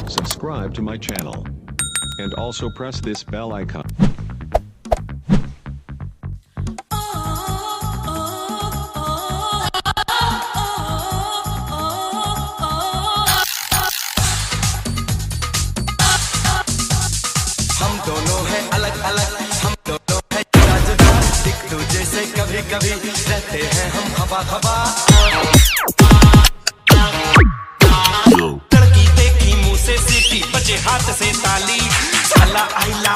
subscribe to my channel, and also press this bell icon. हम दोनों हैं अलग अलग, हम दोनों हैं जुदा जुदा, एक दूजे से कभी कभी रहते हैं हम खफा खफा। लड़की देखी मुंह से सीटी, बजे हाथ से ताली, साला आइला